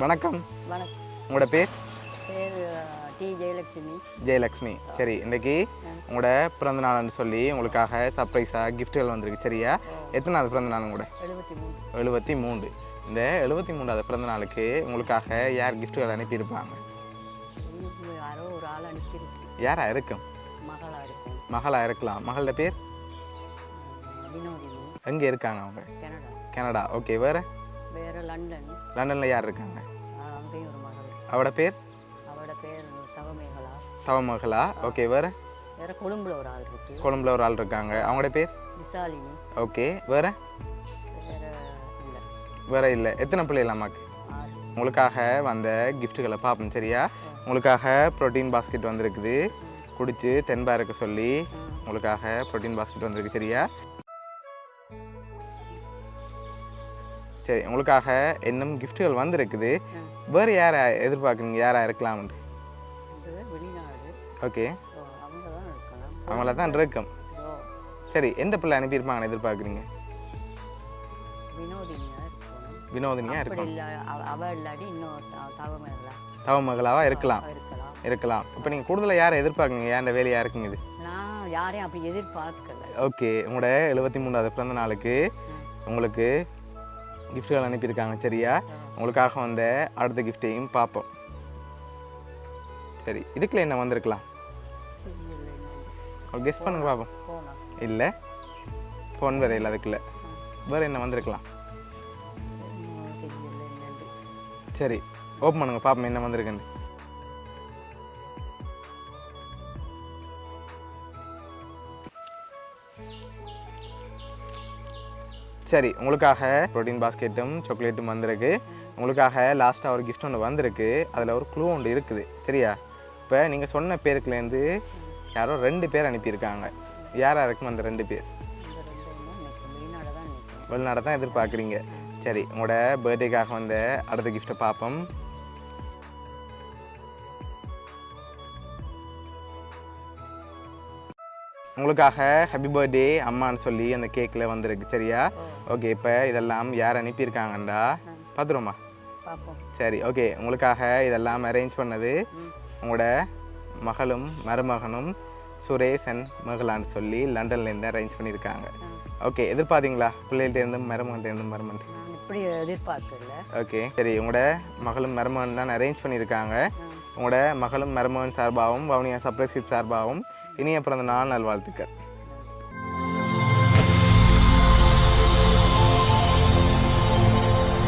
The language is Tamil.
வணக்கம். வணக்கம். உங்களோட பேர்? பேர் டி ஜெயலட்சுமி. ஜெயலக்ஷ்மி. சரி, இன்றைக்கி உங்களோட பிறந்த நாள்னு சொல்லி உங்களுக்காக சர்ப்ரைஸாக கிஃப்ட்டுகள் வந்திருக்கு. சரியா? எத்தனாவது பிறந்த நாள் உங்களோட? 73. 73. இந்த 73வது பிறந்த நாளுக்கு உங்களுக்காக யார் கிஃப்ட்டுகள் அனுப்பியிருப்பாங்க? யாரோ ஒரு ஆள் அனுப்பியிருக்கு. யாரா இருக்கும்? மகளாக இருக்கும். மகளா இருக்கலாம். மகளோட பேர்? வினோதினி. எங்கே இருக்காங்க அவங்க? கனடா. கனடா. ஓகே. வேறு? வேறு லண்டன். லண்டனில் யார் இருக்காங்க? அங்கேயும் ஒரு மகள். அவட பேர்? அவட பேர் தவமேகலா. தவமகளா. ஓகே. வேறு? வேறு கொழும்புல ஒரு ஆள் இருக்கு. கொழும்புல ஒரு ஆள் இருக்காங்க. அவங்களோட பேர்? விசாலினி. ஓகே. வேறு? வேறு இல்லை. வேறு இல்லை. எத்தனை பிள்ளைகள் அம்மாக்கு? 6. உங்களுக்காக வந்த கிஃப்ட்டுகளை பார்ப்போம். சரியா? உங்களுக்காக ப்ரோட்டீன் பாஸ்கெட் வந்திருக்குது. குடிச்சு தென்பா இருக்க சொல்லி உங்களுக்காக ப்ரோட்டீன் பாஸ்கெட் வந்திருக்கு. சரியா? சரி, உங்களுக்காக இன்னும் கிஃப்ட்டுகள் வந்திருக்குது. வேறு யாரை எதிர்பார்க்குறீங்க? யாராக இருக்கலாம்னு? வெளிநாடு. ஓகே. அவங்க தான் இருக்கலாம். அவங்கள தான் இருக்கும். சரி, எந்த பிள்ளை அனுப்பியிருப்பாங்கன்னு எதிர்பார்க்குறீங்க? வினோதினியாக இருக்கணும். வினோதினியாக அப்படி இருக்கும். இல்லை, அவள் இல்லாட்டி இன்னும் தவமேகலா தவமகளாவாக இருக்கலாம். இருக்கலாம். இருக்கலாம். இப்போ நீங்கள் கூடுதலாக யாரை எதிர்பார்க்குறீங்க? ஏன் வேலையாக இருக்குங்க இது? நான் யாரையும் அப்படி எதிர்பார்க்கல. ஓகே. உங்களோட 73வது பிறந்த நாளுக்கு உங்களுக்கு கிஃப்ட்டுகள் அனுப்பியிருக்காங்க. சரியா? உங்களுக்காக வந்த அடுத்த கிஃப்ட்டையும் பார்ப்போம். சரி, இதுக்குள்ள என்ன வந்திருக்கலாம்? கெஸ் பண்ணுங்க பார்ப்போம். இல்லை, ஃபோன் வேறு இல்லை. அதுக்குள்ள வேறு என்ன வந்திருக்கலாம்? சரி, ஓப்பன் பண்ணுங்க பார்ப்போம் என்ன வந்திருக்குன்னு. சரி, உங்களுக்காக ப்ரோட்டீன் பாஸ்கெட்டும் சாக்லேட்டும் வந்திருக்கு. உங்களுக்காக லாஸ்ட்டாக ஒரு கிஃப்ட் ஒன்று வந்திருக்கு. அதில் ஒரு க்ளூ ஒன்று இருக்குது. சரியா? இப்போ நீங்கள் சொன்ன பேருக்குலேருந்து யாரோ 2 பேர் அனுப்பியிருக்காங்க. யாராக இருக்கும் அந்த 2 பேர்? வெளிநாடை தான் எதிர்பார்க்குறீங்க. சரி, உங்களோட பர்த்டேக்காக வந்த அடுத்த கிஃப்ட்டை பார்ப்போம். உங்களுக்காக ஹாப்பி பர்த்டே அம்மான்னு சொல்லி அந்த கேக்கில் வந்திருக்கு. சரியா? ஓகே. இப்போ இதெல்லாம் யார் அனுப்பியிருக்காங்கண்டா பார்த்துருமா? சரி, ஓகே. உங்களுக்காக இதெல்லாம் அரேஞ்ச் பண்ணது உங்களோட மகளும் மருமகனும் சுரேஷ் அண்ட் மகளான்னு சொல்லி லண்டன்லேருந்து அரேஞ்ச் பண்ணியிருக்காங்க. ஓகே. எதிர்பார்த்தீங்களா? பிள்ளைகிட்டேருந்தும் மருமகன்டேருந்தும் மருமகன்? இப்படி எதிர்பார்க்கல. ஓகே. சரி, உங்களோட மகளும் மருமகன் தான் அரேஞ்ச் பண்ணியிருக்காங்க. உங்களோட மகளும் மருமகன் சார்பாகவும் வவுனியா சர்ப்ரைஸ் கிஃப்ட் சார்பாகவும் இனிய பிறந்த நாள் நல்வாழ்த்துக்கள்.